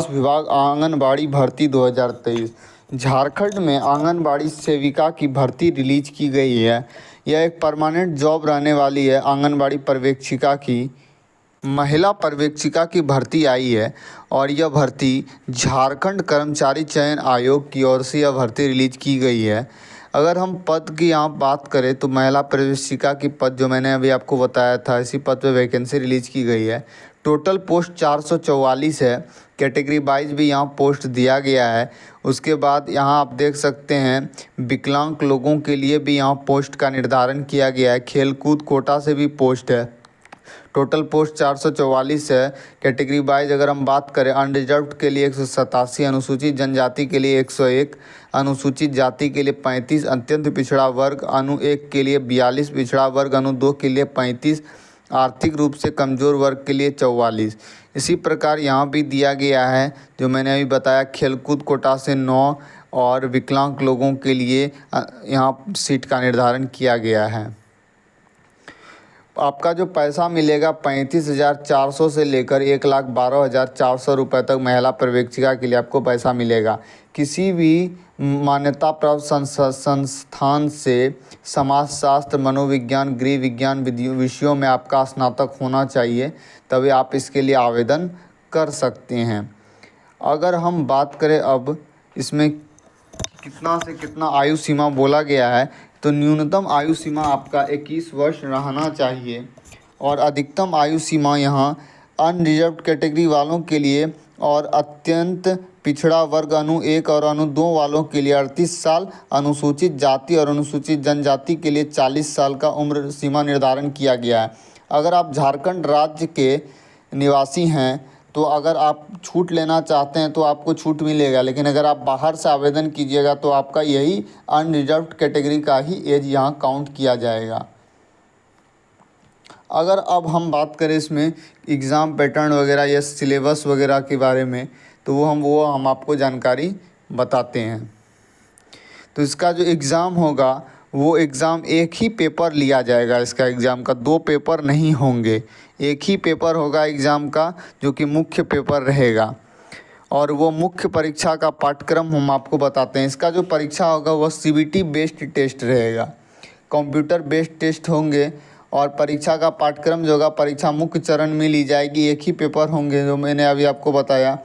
विभाग आंगनबाड़ी भर्ती 2023। झारखंड में आंगनबाड़ी सेविका की भर्ती रिलीज की गई है। यह एक परमानेंट जॉब रहने वाली है। आंगनबाड़ी पर्यवेक्षिका की महिला पर्यवेक्षिका की भर्ती आई है और यह भर्ती झारखंड कर्मचारी चयन आयोग की ओर से यह भर्ती रिलीज की गई है। अगर हम पद की यहाँ बात करें तो महिला पर्यवेक्षिका की पद जो मैंने अभी आपको बताया था, इसी पद पे वैकेंसी रिलीज की गई है। टोटल पोस्ट 444 है। कैटेगरी वाइज भी यहाँ पोस्ट दिया गया है। उसके बाद यहाँ आप देख सकते हैं विकलांग लोगों के लिए भी यहाँ पोस्ट का निर्धारण किया गया है। खेलकूद कोटा से भी पोस्ट है। टोटल पोस्ट 444 है। कैटेगरी वाइज अगर हम बात करें, अनरिजर्व्ड के लिए 187, अनुसूचित जनजाति के लिए 101, अनुसूचित जाति के लिए 35, अत्यंत पिछड़ा वर्ग अनु 1 के लिए 42, पिछड़ा वर्ग अनु 2 के लिए 35, आर्थिक रूप से कमज़ोर वर्ग के लिए 44। इसी प्रकार यहाँ भी दिया गया है जो मैंने अभी बताया, खेलकूद कोटा से 9 और विकलांग लोगों के लिए यहाँ सीट का निर्धारण किया गया है। आपका जो पैसा मिलेगा 35,400 से लेकर 1,12,400 रुपये तक महिला पर्यवेक्षिका के लिए आपको पैसा मिलेगा। किसी भी मान्यता प्राप्त संस्थान से समाजशास्त्र, मनोविज्ञान, गृह विज्ञान विषयों में आपका स्नातक होना चाहिए, तभी आप इसके लिए आवेदन कर सकते हैं। अगर हम बात करें अब इसमें कितना से कितना आयु सीमा बोला गया है, तो न्यूनतम आयु सीमा आपका 21 वर्ष रहना चाहिए और अधिकतम आयु सीमा यहाँ अनरिजर्व्ड कैटेगरी वालों के लिए और अत्यंत पिछड़ा वर्ग अनु 1 और अनु 2 वालों के लिए 38 साल, अनुसूचित जाति और अनुसूचित जनजाति के लिए 40 साल का उम्र सीमा निर्धारण किया गया है। अगर आप झारखंड राज्य के निवासी हैं तो अगर आप छूट लेना चाहते हैं तो आपको छूट मिलेगा, लेकिन अगर आप बाहर से आवेदन कीजिएगा तो आपका यही अनरिजर्व्ड कैटेगरी का ही एज यहाँ काउंट किया जाएगा। अगर अब हम बात करें इसमें एग्ज़ाम पैटर्न वगैरह या सिलेबस वगैरह के बारे में, तो वो हम आपको जानकारी बताते हैं। तो इसका जो एग्ज़ाम होगा वो एग्ज़ाम एक ही पेपर लिया जाएगा। इसका एग्ज़ाम का 2 पेपर नहीं होंगे, एक ही पेपर होगा एग्ज़ाम का, जो कि मुख्य पेपर रहेगा। और वो मुख्य परीक्षा का पाठ्यक्रम हम आपको बताते हैं। इसका जो परीक्षा होगा वह CBT बेस्ड टेस्ट रहेगा, कंप्यूटर बेस्ड टेस्ट होंगे। और परीक्षा का पाठ्यक्रम जो होगा, परीक्षा मुख्य चरण में ली जाएगी, एक ही पेपर होंगे जो मैंने अभी आपको बताया।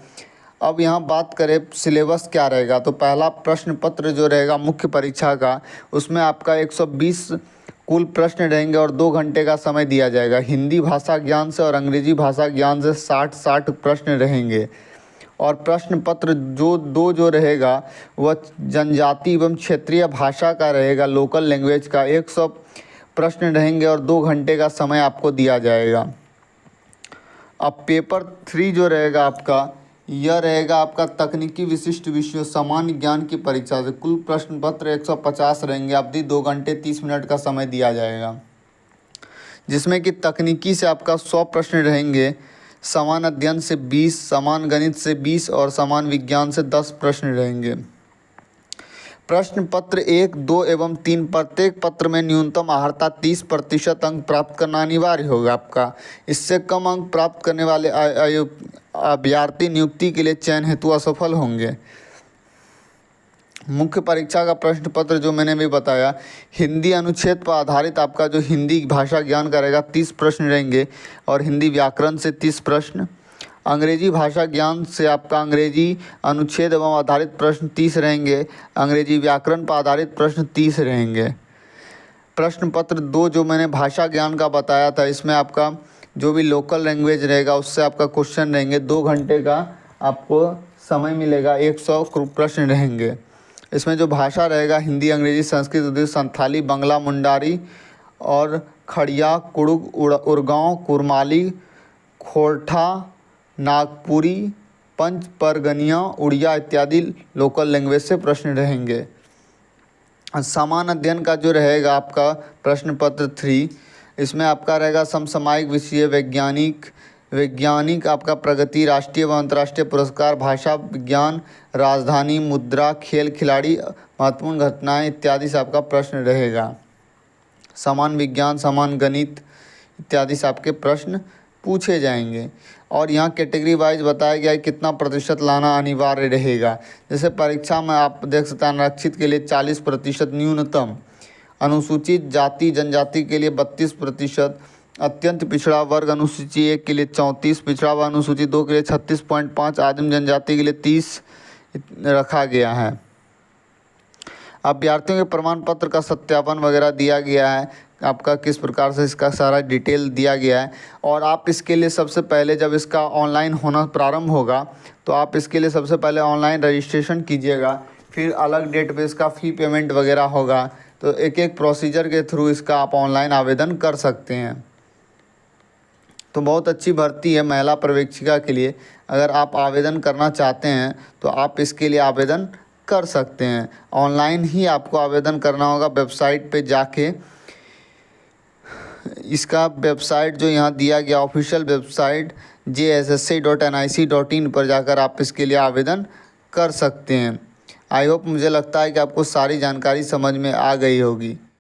अब यहाँ बात करें सिलेबस क्या रहेगा, तो पहला प्रश्न पत्र जो रहेगा मुख्य परीक्षा का, उसमें आपका 120 कुल प्रश्न रहेंगे और 2 घंटे का समय दिया जाएगा। हिंदी भाषा ज्ञान से और अंग्रेजी भाषा ज्ञान से 60 प्रश्न रहेंगे। और प्रश्न पत्र जो रहेगा वह जनजाति एवं क्षेत्रीय भाषा का रहेगा, लोकल लैंग्वेज का 100 प्रश्न रहेंगे और 2 घंटे का समय आपको दिया जाएगा। अब पेपर 3 जो रहेगा आपका, यह रहेगा आपका तकनीकी विशिष्ट विषयों सामान्य ज्ञान की परीक्षा से कुल प्रश्न पत्र 150 रहेंगे। अवधि 2 घंटे 30 मिनट का समय दिया जाएगा, जिसमें कि तकनीकी से आपका 100 प्रश्न रहेंगे, समान अध्ययन से 20, समान गणित से 20 और समान विज्ञान से 10 प्रश्न रहेंगे। प्रश्न पत्र 1, 2 एवं 3 प्रत्येक पत्र में न्यूनतम अर्हता 30% अंक प्राप्त करना अनिवार्य होगा आपका। इससे कम अंक प्राप्त करने वाले अभ्यर्थी नियुक्ति के लिए चयन हेतु असफल होंगे। मुख्य परीक्षा का प्रश्न पत्र जो मैंने भी बताया, हिंदी अनुच्छेद पर आधारित आपका जो हिंदी भाषा ज्ञान का रहेगा 30 प्रश्न रहेंगे और हिंदी व्याकरण से 30 प्रश्न। अंग्रेजी भाषा ज्ञान से आपका अंग्रेजी अनुच्छेद एवं आधारित प्रश्न 30 रहेंगे, अंग्रेजी व्याकरण पर आधारित प्रश्न 30 रहेंगे। प्रश्न पत्र 2 जो मैंने भाषा ज्ञान का बताया था, इसमें आपका जो भी लोकल लैंग्वेज रहेगा उससे आपका क्वेश्चन रहेंगे, 2 घंटे का आपको समय मिलेगा, 100 प्रश्न रहेंगे। इसमें जो भाषा रहेगा हिंदी, अंग्रेजी, संस्कृत, उर्दू, संथाली, बंगला, मुंडारी और खड़िया, कुड़ुक, उरगांव, कुरमाली, खोरठा, नागपुरी, पंच परगनिया, उड़िया इत्यादि लोकल लैंग्वेज से प्रश्न रहेंगे। समान अध्ययन का जो रहेगा आपका प्रश्न पत्र 3, इसमें आपका रहेगा समसामयिक विषय, वैज्ञानिक आपका प्रगति, राष्ट्रीय व अंतर्राष्ट्रीय पुरस्कार, भाषा विज्ञान, राजधानी, मुद्रा, खेल खिलाड़ी, महत्वपूर्ण घटनाएं इत्यादि से आपका प्रश्न रहेगा। समान विज्ञान, समान गणित इत्यादि से आपके प्रश्न पूछे जाएंगे। और यहाँ कैटेगरी वाइज बताया गया है कितना प्रतिशत लाना अनिवार्य रहेगा। जैसे परीक्षा में आप देख सकते हैं आरक्षित के लिए 40% न्यूनतम, अनुसूचित जाति जनजाति के लिए 32%, अत्यंत पिछड़ा वर्ग अनुसूची 1 के लिए 34, पिछड़ा वर्ग अनुसूची 2 के लिए 36.5, आदिम जनजाति के लिए 30 रखा गया है। अभ्यर्थियों के प्रमाण पत्र का सत्यापन वगैरह दिया गया है, आपका किस प्रकार से इसका सारा डिटेल दिया गया है। और आप इसके लिए सबसे पहले जब इसका ऑनलाइन होना प्रारंभ होगा तो आप इसके लिए सबसे पहले ऑनलाइन रजिस्ट्रेशन कीजिएगा, फिर अलग डेट पे इसका फ़ी पेमेंट वगैरह होगा। तो एक एक प्रोसीजर के थ्रू इसका आप ऑनलाइन आवेदन कर सकते हैं। तो बहुत अच्छी भर्ती है महिला पर्यवेक्षिका के लिए। अगर आप आवेदन करना चाहते हैं तो आप इसके लिए आवेदन कर सकते हैं। ऑनलाइन ही आपको आवेदन करना होगा, वेबसाइट पे जाके। इसका वेबसाइट जो यहाँ दिया गया ऑफिशियल वेबसाइट jssc.nic.in पर जाकर आप इसके लिए आवेदन कर सकते हैं। आई होप, मुझे लगता है कि आपको सारी जानकारी समझ में आ गई होगी।